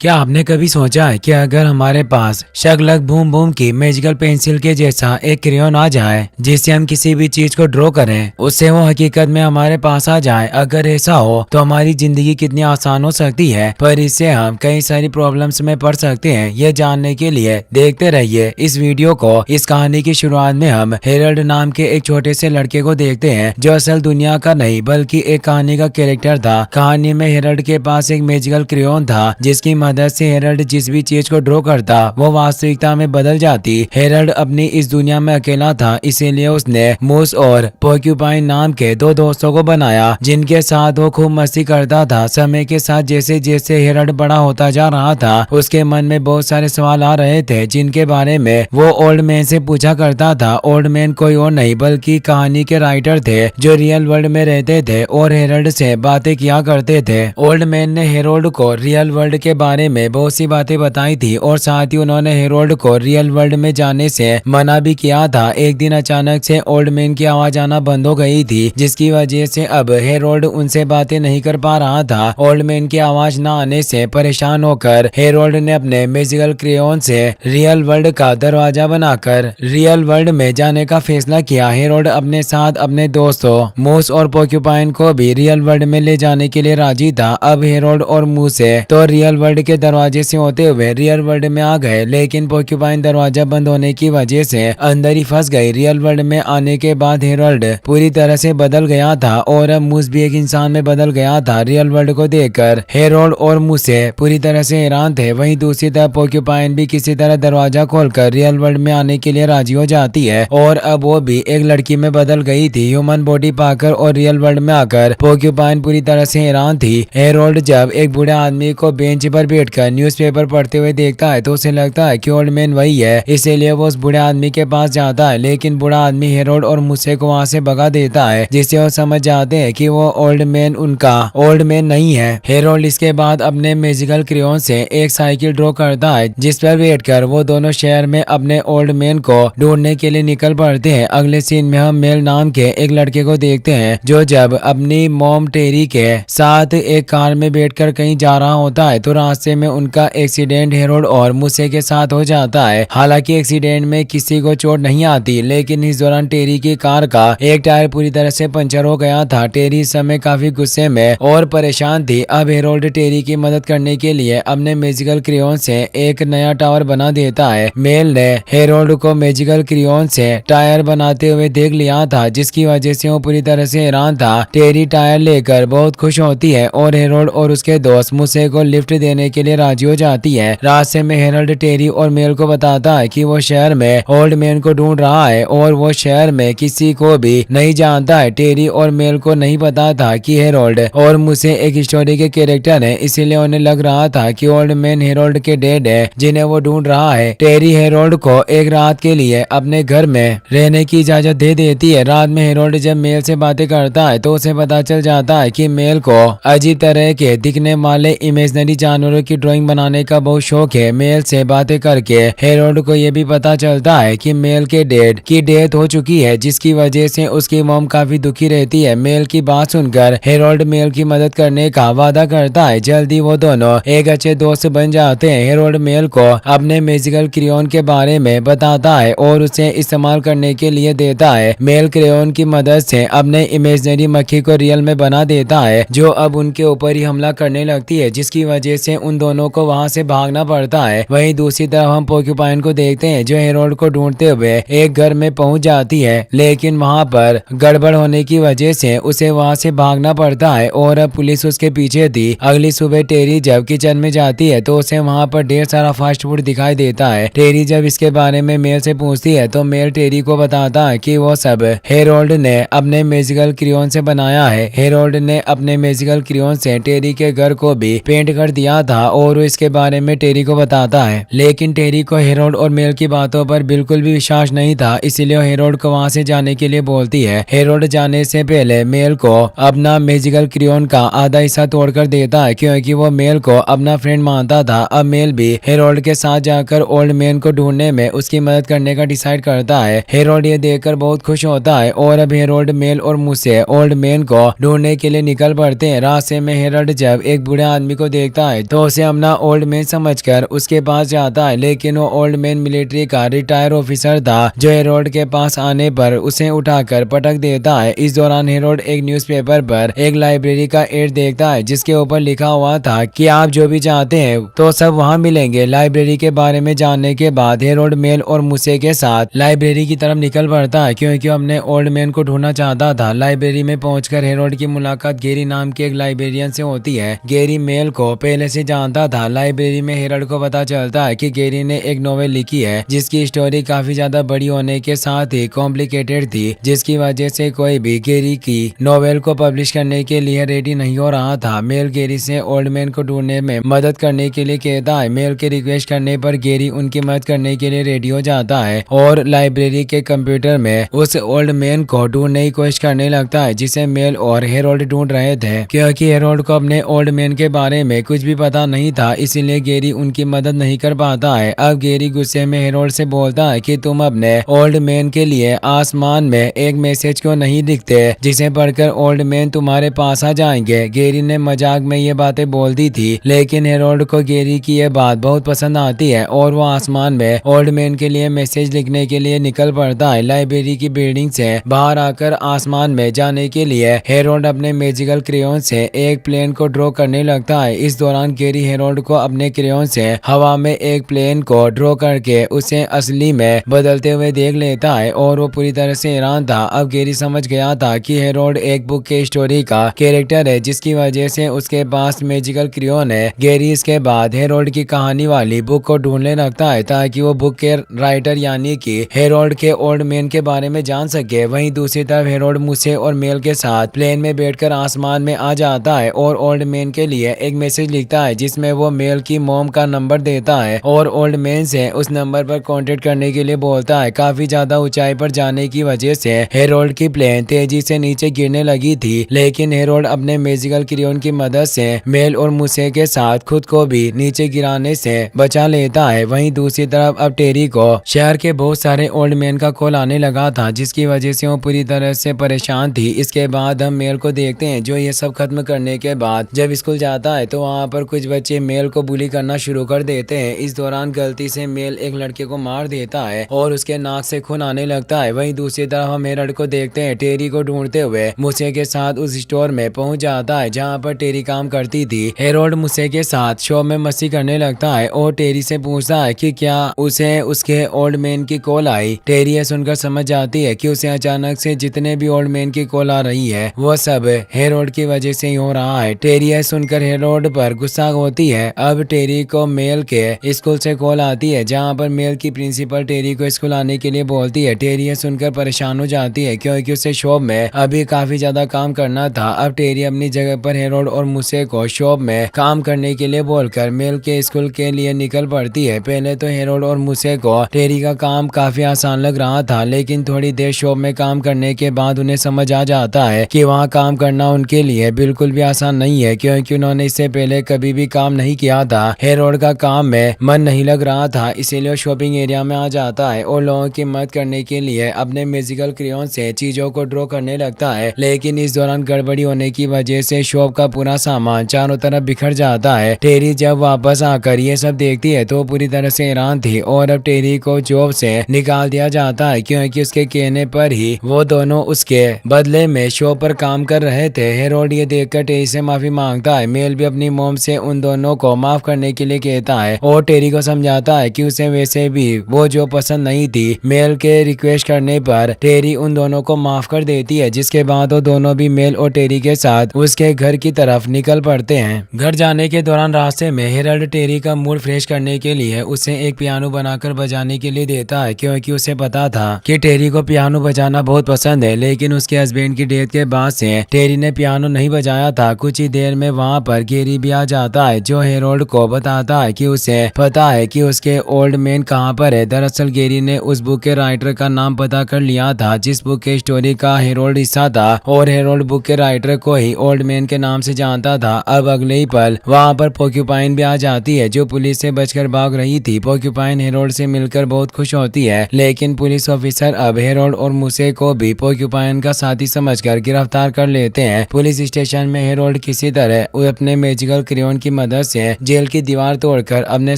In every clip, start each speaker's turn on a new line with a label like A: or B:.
A: क्या आपने कभी सोचा है कि अगर हमारे पास शकलक बूम बूम की मैजिकल पेंसिल के जैसा एक क्रेयॉन आ जाए जिससे हम किसी भी चीज को ड्रॉ करें उससे वो हकीकत में हमारे पास आ जाए। अगर ऐसा हो तो हमारी जिंदगी कितनी आसान हो सकती है, पर इससे हम कई सारी प्रॉब्लम्स में पड़ सकते हैं। ये जानने के लिए देखते रहिए इस वीडियो को। इस कहानी की शुरुआत में हम हेरल्ड नाम के एक छोटे से लड़के को देखते हैं जो असल दुनिया का नहीं बल्कि एक कहानी का कैरेक्टर था। कहानी में हेरल्ड के पास एक मैजिकल क्रेयॉन था जिसकी मदद से हेरल्ड जिस भी चीज को ड्रॉ करता वो वास्तविकता में बदल जाती। हेरल्ड अपनी इस दुनिया में अकेला था, इसीलिए उसने मूस और पोर्क्यूपाइन नाम के दो दोस्तों को बनाया जिनके साथ वो खूब मस्ती करता था। समय के साथ जैसे जैसे हेरल्ड बड़ा होता जा रहा था उसके मन में बहुत सारे सवाल आ रहे थे जिनके बारे में वो ओल्ड मैन से पूछा करता था। ओल्ड मैन कोई और नहीं बल्कि कहानी के राइटर थे जो रियल वर्ल्ड में रहते थे और हेरल्ड से बातें किया करते थे। ओल्ड मैन ने हेरोल्ड को रियल वर्ल्ड के बारे में बहुत सी बातें बताई थी और साथ ही उन्होंने हेरोल्ड को रियल वर्ल्ड में जाने से मना भी किया था। एक दिन अचानक से ओल्ड मैन की आवाज आना बंद हो गई थी जिसकी वजह से अब हेरोल्ड उनसे बातें नहीं कर पा रहा था। ओल्ड मैन की आवाज न आने से परेशान होकर हेरोल्ड ने अपने मैजिकल क्रेयॉन से रियल वर्ल्ड का दरवाजा बनाकर रियल वर्ल्ड में जाने का फैसला किया। हेरोल्ड अपने साथ अपने दोस्तों मूस और पोर्क्यूपाइन को भी रियल वर्ल्ड में ले जाने के लिए राजी था। अब हेरोल्ड और मूस से तो रियल वर्ल्ड के दरवाजे से होते हुए रियल वर्ल्ड में आ गए, लेकिन पोर्क्यूपाइन दरवाजा बंद होने की वजह से अंदर ही फंस गई। रियल वर्ल्ड में आने के बाद हेरोल्ड पूरी तरह से बदल गया था और अब मूस भी एक इंसान में बदल गया था। रियल वर्ल्ड को देखकर हेरोल्ड और मूसे पूरी तरह से हैरान थे। वहीं दूसरी तरफ पोर्क्यूपाइन भी किसी तरह दरवाजा खोलकर रियल वर्ल्ड में आने के लिए राजी हो जाती है और अब वो भी एक लड़की में बदल गई थी ह्यूमन बॉडी पाकर। और रियल वर्ल्ड में आकर पोर्क्यूपाइन पूरी तरह से हैरान थी। हेरोल्ड जब एक बूढ़े आदमी को बेंच पर बैठकर न्यूज़पेपर पढ़ते हुए देखता है तो उसे लगता है कि ओल्ड मैन वही है, इसीलिए वो उस बूढ़े आदमी के पास जाता है। लेकिन बूढ़ा आदमी हेरोल्ड और मूसे को वहां से भगा देता है जिससे वो समझ जाते हैं कि वो ओल्ड मैन उनका ओल्ड मैन नहीं है। हेरोल्ड इसके बाद अपने मैजिकल क्रेयॉन से एक साइकिल ड्रॉ करता है जिस पर बैठकर वो दोनों शहर में अपने ओल्ड मैन को ढूंढने के लिए निकल पड़ते हैं। अगले सीन में हम मेल नाम के एक लड़के को देखते हैं जो जब अपनी मॉम टेरी के साथ एक कार में बैठकर कहीं जा रहा होता है तो रास्ते में उनका एक्सीडेंट हेरोल्ड और मूसे के साथ हो जाता है। हालांकि एक्सीडेंट में किसी को चोट नहीं आती, लेकिन इस दौरान टेरी की कार का एक टायर पूरी तरह से पंचर हो गया था। टेरी इस समय काफी गुस्से में और परेशान थी। अब हेरोल्ड टेरी की मदद करने के लिए अपने मैजिकल क्रेयॉन से एक नया टावर बना देता है। मेल ने हेरोल्ड को मैजिकल क्रेयॉन से टायर बनाते हुए देख लिया था जिसकी वजह से वो पूरी तरह से हैरान था। टेरी टायर लेकर बहुत खुश होती है और हेरोल्ड और उसके दोस्त मूसे को लिफ्ट देने के लिए राजी हो जाती है। रास्ते में हेरोल्ड टेरी और मेल को बताता है कि वो शहर में ओल्ड मैन को ढूंढ रहा है और वो शहर में किसी को भी नहीं जानता है। टेरी और मेल को नहीं पता था कि हेरोल्ड और मूसे एक स्टोरी के कैरेक्टर है, इसीलिए उन्हें लग रहा था कि ओल्ड मैन हेरोल्ड के डेड है जिन्हें वो ढूंढ रहा है। टेरी हेरोल्ड को एक रात के लिए अपने घर में रहने की इजाजत दे देती है। रात में हेरोल्ड जब मेल से बातें करता है तो उसे पता चल जाता है कि मेल को अजीब तरह के दिखने वाले इमेजिनरी जानवरों की ड्राइंग बनाने का बहुत शौक है। मेल से बातें करके हेरोल्ड को यह भी पता चलता है कि मेल के डैड की डेथ हो चुकी है जिसकी वजह से उसकी मॉम काफी दुखी रहती है। मेल की बात सुनकर हेरोल्ड मेल की मदद करने का वादा करता है। जल्दी वो दोनों एक अच्छे दोस्त बन जाते हैं। हेरोल्ड मेल को अपने मैजिकल क्रेयॉन के बारे में बताता है और उसे इस्तेमाल करने के लिए देता है। मेल क्रेयॉन की मदद से अपने इमेजिनरी मक्खी को रियल में बना देता है जो अब उनके ऊपर ही हमला करने लगती है जिसकी वजह से उन दोनों को वहां से भागना पड़ता है। वहीं दूसरी तरफ हम पोर्क्यूपाइन को देखते हैं जो हेरोल्ड को ढूंढते हुए एक घर में पहुंच जाती है, लेकिन वहां पर गड़बड़ होने की वजह से उसे वहां से भागना पड़ता है और अब पुलिस उसके पीछे थी। अगली सुबह टेरी जब किचन में जाती है तो उसे वहां पर ढेर सारा फास्ट फूड दिखाई देता है। टेरी जब इसके बारे में मेल से पूछती है तो मेल टेरी को बताता है कि वो सब हेरोल्ड ने अपने मैजिकल क्रेयॉन से बनाया है। हेरोल्ड ने अपने मैजिकल क्रेयॉन से टेरी के घर को भी पेंट कर दिया था और इसके बारे में टेरी को बताता है, लेकिन टेरी को हेरोल्ड और मेल की बातों पर बिल्कुल भी विश्वास नहीं था, इसलिए हेरोल्ड को वहां से जाने के लिए बोलती है। हेरोल्ड जाने से पहले मेल को अपना मैजिकल क्रेयॉन का आधा हिस्सा तोड़कर देता है क्योंकि वो मेल को अपना फ्रेंड मानता था। अब मेल भी हेरोल्ड के साथ जाकर ओल्ड मैन को ढूंढने में उसकी मदद करने का डिसाइड करता है। हेरोल्ड ये देखकर बहुत खुश होता है और अब हेरोल्ड मेल और मूसे ओल्ड मैन को ढूंढने के लिए निकल पड़ते हैं। रास्ते में हेरोल्ड जब एक बूढ़े आदमी को देखता है तो उसे अपना ओल्ड मैन समझकर उसके पास जाता है, लेकिन वो ओल्ड मैन मिलिट्री का रिटायर ऑफिसर था जो हेरोल्ड के पास आने पर उसे उठाकर पटक देता है। इस दौरान हेरोल्ड एक न्यूज़पेपर पर एक लाइब्रेरी का एड देखता है जिसके ऊपर लिखा हुआ था कि आप जो भी चाहते हैं तो सब वहाँ मिलेंगे। लाइब्रेरी के बारे में जानने के बाद हेरोल्ड मेल और मूसे के साथ लाइब्रेरी की तरफ निकल पड़ता है क्योंकि अपने ओल्ड मैन को ढूंढना चाहता था। लाइब्रेरी में पहुंचकर हेरोल्ड की मुलाकात गेरी नाम के एक लाइब्रेरियन से होती है। गेरी मेल को पहले से जानता था। लाइब्रेरी में हेरोल्ड को पता चलता है कि गेरी ने एक नॉवेल लिखी है जिसकी स्टोरी काफी ज्यादा बड़ी होने के साथ ही कॉम्प्लिकेटेड थी, जिसकी वजह से कोई भी गेरी की नॉवेल को पब्लिश करने के लिए रेडी नहीं हो रहा था। मेल गेरी से ओल्ड मैन को ढूंढने में मदद करने के लिए कहता है। मेल के रिक्वेस्ट करने पर गेरी उनकी मदद करने के लिए रेडी हो जाता है और लाइब्रेरी के कंप्यूटर में उस ओल्ड मैन को ढूंढने की कोशिश करने लगता है जिसे मेल और हेरोल्ड ढूंढ रहे थे। क्योंकि हेरोल्ड को अपने ओल्ड मैन के बारे में कुछ भी पता नहीं था, इसीलिए गेरी उनकी मदद नहीं कर पाता है। अब गेरी गुस्से में हेरोल्ड से बोलता है कि तुम अपने ओल्ड मैन के लिए आसमान में एक मैसेज क्यों नहीं लिखते जिसे पढ़कर ओल्ड मैन तुम्हारे पास आ जाएंगे। गेरी ने मजाक में ये बातें बोल दी थी, लेकिन हेरोल्ड को गेरी की ये बात बहुत पसंद आती है और वो आसमान में ओल्ड मैन के लिए मैसेज लिखने के लिए निकल पड़ता है। लाइब्रेरी की बिल्डिंग से बाहर आकर आसमान में जाने के लिए हेरोल्ड अपने मैजिकल क्रेयॉन से एक प्लेन को ड्रॉ करने लगता है। इस दौरान गेरी हेरोल्ड को अपने क्रेयॉन से हवा में एक प्लेन को ड्रॉ करके उसे असली में बदलते हुए देख लेता है और वो पूरी तरह से हैरान था। अब गेरी समझ गया था कि हेरोल्ड एक बुक के स्टोरी का कैरेक्टर है जिसकी वजह से उसके पास मैजिकल क्रेयॉन है। गेरी इसके बाद हेरोल्ड की कहानी वाली बुक को ढूंढने लगता है ताकि वो बुक के राइटर यानी कि हेरोल्ड के ओल्ड मैन के बारे में जान सके। वहीं दूसरी तरफ हेरोल्ड मूसे और मेल के साथ प्लेन में बैठकर आसमान में आ जाता है और ओल्ड मैन के लिए एक मैसेज लिखता है जिसमें वो मेल की मॉम का नंबर देता है और ओल्ड मैन से उस नंबर पर कांटेक्ट करने के लिए बोलता है। काफी ज्यादा ऊंचाई पर जाने की वजह से हेरोल्ड की प्लेन तेजी से नीचे गिरने लगी थी, लेकिन हेरोल्ड अपने मैजिकल क्रेयॉन की मदद से मेल और मूसे के साथ खुद को भी नीचे गिराने से बचा लेता है। वहीं दूसरी तरफ अब टेरी को शहर के बहुत सारे ओल्ड मैन का कॉल आने लगा था जिसकी वजह से वो पूरी तरह से परेशान थी। इसके बाद हम मेल को देखते हैं जो ये सब खत्म करने के बाद जब स्कूल जाता है तो वहाँ पर कुछ बच्चे मेल को बुली करना शुरू कर देते हैं। इस दौरान गलती से मेल एक लड़के को मार देता है और उसके नाक से खून आने लगता है। वहीं दूसरी तरफ हम हेरोल्ड को देखते हैं टेरी को ढूंढते हुए मूसे के साथ उस स्टोर में पहुंच जाता है जहाँ पर टेरी काम करती थी। हेरोल्ड मूसे के साथ शो में मस्ती करने लगता है और टेरी से पूछता है कि क्या उसे उसके ओल्ड मैन की कॉल आई। टेरी ये सुनकर समझ जाती है कि उसे अचानक से जितने भी ओल्ड मैन की कॉल आ रही है वो सब हेरोल्ड की वजह से ही हो रहा है। टेरी ये सुनकर हेरोल्ड पर गुस्सा होती है। अब टेरी को मेल के स्कूल से कॉल आती है जहाँ पर मेल की प्रिंसिपल टेरी को स्कूल आने के लिए बोलती है। टेरी ये सुनकर परेशान हो जाती है क्योंकि उसे शॉप में अभी काफी ज्यादा काम करना था। अब टेरी अपनी जगह पर हेरोल्ड और मूसे को शॉप में काम करने के लिए बोलकर मेल के स्कूल के लिए निकल पड़ती है। पहले तो हेरोल्ड और मूसे को टेरी का काम काफी आसान लग रहा था, लेकिन थोड़ी देर शॉप में काम करने के बाद उन्हें समझ आ जाता है कि वहाँ काम करना उनके लिए बिल्कुल भी आसान नहीं है क्योंकि उन्होंने इससे पहले कभी भी काम नहीं किया था। हेरोल्ड का काम में मन नहीं लग रहा था, इसीलिए शॉपिंग एरिया में आ जाता है और लोगों की मदद करने के लिए अपने मैजिकल क्रेयॉन से चीजों को ड्रॉ करने लगता है। लेकिन इस दौरान गड़बड़ी होने की वजह से शॉप का पूरा सामान चारों तरफ बिखर जाता है। टेरी जब वापस आकर ये सब देखती है तो पूरी तरह से हैरान थी और अब टेरी को जॉब से निकाल दिया जाता है क्योंकि उसके कहने पर ही वो दोनों उसके बदले में शॉप पर काम कर रहे थे। हेरोल्ड ये देखकर टेरी से माफी मांगता है। मेल भी अपनी मॉम से उन दोनों को माफ करने के लिए कहता है और टेरी को समझाता है कि उसे वैसे भी वो जो पसंद नहीं थी। मेल के रिक्वेस्ट करने पर टेरी उन दोनों को माफ कर देती है, जिसके बाद वो दोनों भी मेल और टेरी के साथ उसके घर की तरफ निकल पड़ते हैं। घर जाने के दौरान रास्ते में हेरोल्ड टेरी का मूड फ्रेश करने के लिए उसे एक पियानो बनाकर बजाने के लिए देता है क्योंकि उसे पता था कि टेरी को पियानो बजाना बहुत पसंद है, लेकिन उसके हस्बैंड की डेथ के बाद से टेरी ने पियानो नहीं बजाया था। कुछ ही देर में वहाँ पर गेरी भी आ जाता है जो हेरोल्ड को बताता है कि उसे पता है कि उसके ओल्ड मैन कहाँ पर है। दरअसल गेरी ने उस बुक के राइटर का नाम पता कर लिया था जिस बुक के स्टोरी का हेरोल्ड हिस्सा था और हेरोल्ड बुक के राइटर को ही ओल्ड मैन के नाम से जानता था। अब अगले ही पल वहाँ पर पोर्क्यूपाइन भी आ जाती है जो पुलिस से बचकर भाग रही थी। पोर्क्यूपाइन हेरोल्ड से मिलकर बहुत खुश होती है, लेकिन पुलिस ऑफिसर अब हेरोल्ड और मूसे को भी पोर्क्यूपाइन का साथी समझकर गिरफ्तार कर लेते हैं। पुलिस स्टेशन में हेरोल्ड किसी तरह अपने मैजिकल क्रेयॉन की मदद से जेल की दीवार तोड़कर अपने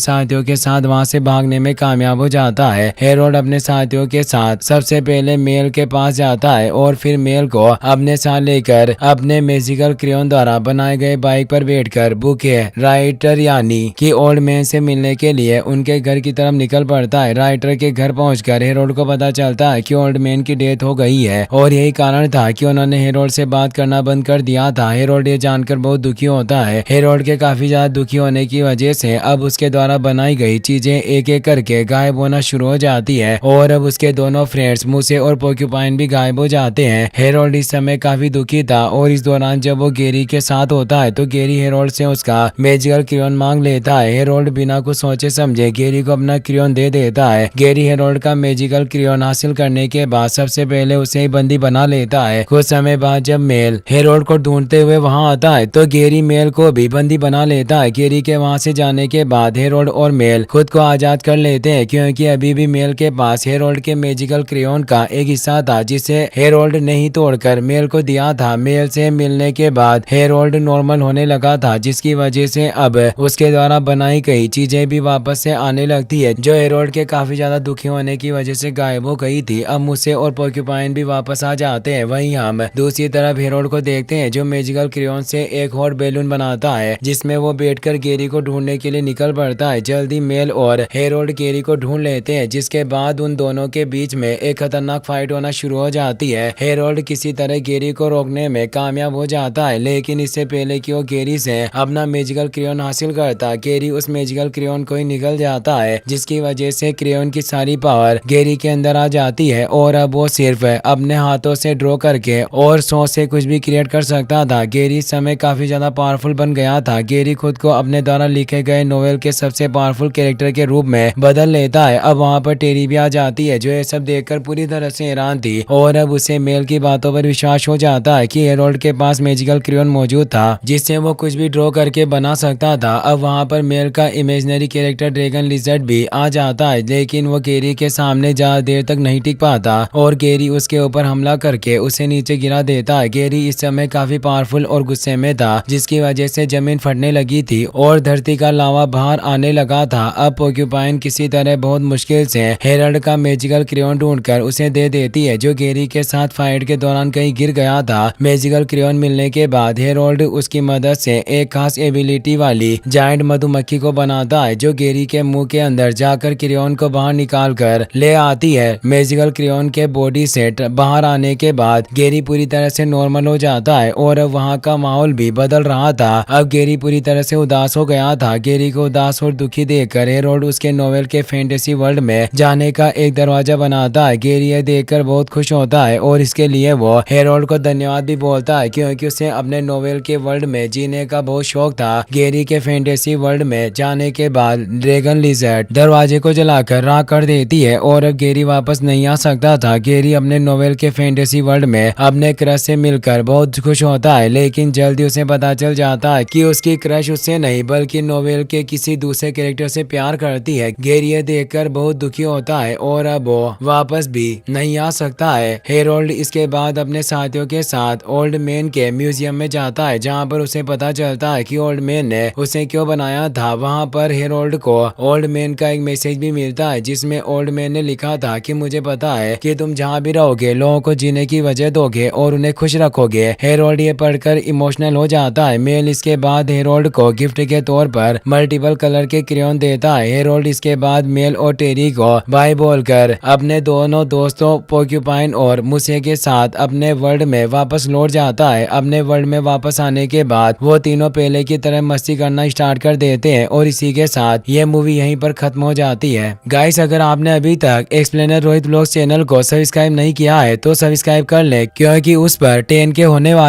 A: साथियों के साथ वहां से भागने में कामयाब हो जाता है। हेरोल्ड अपने साथियों के साथ सबसे पहले मेल के पास जाता है और फिर मेल को अपने साथ लेकर अपने मैजिकल क्रेयॉन द्वारा बनाए गए बाइक पर बैठकर बुके राइटर यानी कि ओल्ड मैन से मिलने के लिए उनके घर की तरफ निकल पड़ता है। राइटर के घर पहुंचकर हेरोल्ड को पता चलता है कि ओल्ड मैन की डेथ हो गई है और यही कारण था कि उन्होंने हेरोल्ड से बात करना बंद कर दिया था। हेरोल्ड ये जानकर बहुत दुखी होता है। हेरोल्ड के काफी ज्यादा दुखी होने की वजह से अब उसके द्वारा बनाई गई चीजें एक एक करके गायब होना शुरू हो जाती है और अब उसके दोनों फ्रेंड्स मूसे और पोर्क्यूपाइन भी गायब हो जाते हैं। हेरोल्ड इस समय काफी दुखी था और इस दौरान जब वो गेरी के साथ होता है तो गेरी हेरोल्ड से उसका मैजिकल क्रेयॉन मांग लेता है। हेरोल्ड बिना कुछ सोचे समझे गेरी को अपना क्रेयॉन दे देता है। गेरी हेरोल्ड का मैजिकल क्रेयॉन हासिल करने के बाद सबसे पहले उसे ही बंदी बना लेता है। कुछ समय बाद जब मेल हेरोल्ड को ढूंढते हुए वहां आता है तो गेरी मेल को भी बंदी बना लेता है। गेरी के वहां से जाने के बाद हेरोल्ड और मेल खुद को आजाद कर लेते हैं क्योंकि अभी भी मेल के पास हेरोल्ड के मैजिकल क्रेयॉन का एक हिस्सा था जिसे हेरोल्ड ने ही तोड़कर मेल को दिया था। मेल से मिलने के बाद हेरोल्ड नॉर्मल होने लगा था जिसकी वजह से अब उसके द्वारा बनाई गई चीजें भी वापस से आने लगती है जो हेरोल्ड के काफी ज्यादा दुखी होने की वजह से गायब हो गई थी। अब मूसे और पोर्क्यूपाइन भी वापस आ जाते हैं। वहीं हम दूसरी तरफ हेरोल्ड को देखते हैं जो मैजिकल क्रेयॉन से एक और बैलून बनाता है जिसमें वो बैठकर गेरी को ढूंढने के लिए निकल पड़ता है। जल्दी मेल और हेरोल्ड गेरी को ढूंढ लेते हैं जिसके बाद उन दोनों के बीच में एक खतरनाक फाइट होना शुरू हो जाती है। हेरोल्ड किसी तरह गेरी को रोकने में कामयाब हो जाता है लेकिन इससे पहले कि वो गेरी से अपना मैजिकल क्रेयॉन हासिल करता गेरी उस मैजिकल क्रेयॉन को ही निकल जाता है जिसकी वजह से क्रेयॉन की सारी पावर गेरी के अंदर आ जाती है और अब वो सिर्फ अपने हाथों से ड्रॉ करके और सोच से कुछ भी क्रिएट कर सकता था। गेरी इस समय काफी ज्यादा पावरफुल बन गया था। गेरी खुद को अपने द्वारा लिखे गए नोवेल के सबसे पावरफुल कैरेक्टर के रूप में बदल लेता है। अब वहाँ पर टेरी भी आ जाती है जो ये सब देखकर पूरी तरह से हैरान थी और अब उसे मेल की बातों पर विश्वास हो जाता है कि हेरोल्ड के पास मैजिकल क्रेयॉन मौजूद था जिससे वो कुछ भी ड्रॉ करके बना सकता था। अब वहाँ पर मेल का इमेजिनरी कैरेक्टर ड्रैगन लिजर्ड भी आ जाता है लेकिन वो गेरी के सामने ज्यादा देर तक नहीं टिक पाता और गेरी उसके ऊपर हमला करके उसे नीचे गिरा देता है। गेरी इस समय काफी पावरफुल और गुस्से में था जिसकी वजह से जमीन फटने लगी थी और धरती का लावा बाहर आने लगा था। अब पोर्क्यूपाइन किसी तरह बहुत मुश्किल से हेरोल्ड का मैजिकल क्रेयॉन ढूंढकर उसे दे देती है जो गेरी के साथ फाइट के दौरान कहीं गिर गया था। मैजिकल क्रेयॉन मिलने के बाद हेरोल्ड उसकी मदद से एक खास एबिलिटी वाली जायंट मधुमक्खी को बनाता है जो गेरी के मुंह के अंदर जाकर क्रेयॉन को बाहर निकाल कर ले आती है। मैजिकल क्रेयॉन के बॉडी सेट बाहर आने के बाद गेरी पूरी तरह से नॉर्मल हो जाता है और अब वहाँ का माहौल भी बदल रहा था। अब गेरी पूरी तरह से उदास हो गया था। गेरी को उदास और दुखी देखकर हेरोल्ड उसके नोवेल के फैंटेसी वर्ल्ड में जाने का एक दरवाजा बनाता है। गेरी ये देखकर बहुत खुश होता है और इसके लिए वो हेरोल्ड को धन्यवाद भी बोलता है क्योंकि उसे अपने नोवेल के वर्ल्ड में जीने का बहुत शौक था। गेरी के फैंटेसी वर्ल्ड में जाने के बाद ड्रैगन लिजर्ड दरवाजे को जलाकर राख कर देती है और अब गेरी वापस नहीं आ सकता था। गेरी अपने नोवेल के फैंटेसी वर्ल्ड में अपने क्रश से मिलकर बहुत खुश होता है लेकिन जल्दी उसे पता चल जाता है कि उसकी क्रश उससे नहीं बल्कि नोवेल के किसी दूसरे कैरेक्टर से प्यार करती है। गेरी ये देखकर बहुत दुखी होता है और अब वो वापस भी नहीं आ सकता है। हेरोल्ड इसके बाद अपने साथियों के साथ ओल्ड मैन के म्यूजियम में जाता है जहाँ पर उसे पता चलता है कि ओल्ड मैन ने उसे क्यों बनाया था। वहाँ पर हेरोल्ड को ओल्ड मैन का एक मैसेज भी मिलता है जिसमें ओल्ड मैन ने लिखा था कि मुझे पता है कि तुम जहाँ भी रहोगे लोगों को जीने की वजह दोगे और उन्हें खुश रखोगे। हेरोल्ड ये पढ़कर इमोशनल हो जाता है। मेल इसके बाद हेरोल्ड को गिफ्ट के तौर पर मल्टीपल कलर के क्रेयॉन देता है। हेरोल्ड इसके बाद मेल और टेरी को बाय बोलकर अपने दोनों दोस्तों पोर्क्यूपाइन और मूसे के साथ अपने वर्ल्ड में वापस लौट जाता है। अपने वर्ल्ड में वापस आने के बाद वो तीनों पहले की तरह मस्ती करना स्टार्ट कर देते हैं और इसी के साथ ये मूवी यहीं पर खत्म हो जाती है। गाइस अगर आपने अभी तक एक्सप्लेनर रोहित व्लॉग्स चैनल को सब्सक्राइब नहीं किया है तो सब्सक्राइब कर ले क्योंकि उस पर 10K होने वाले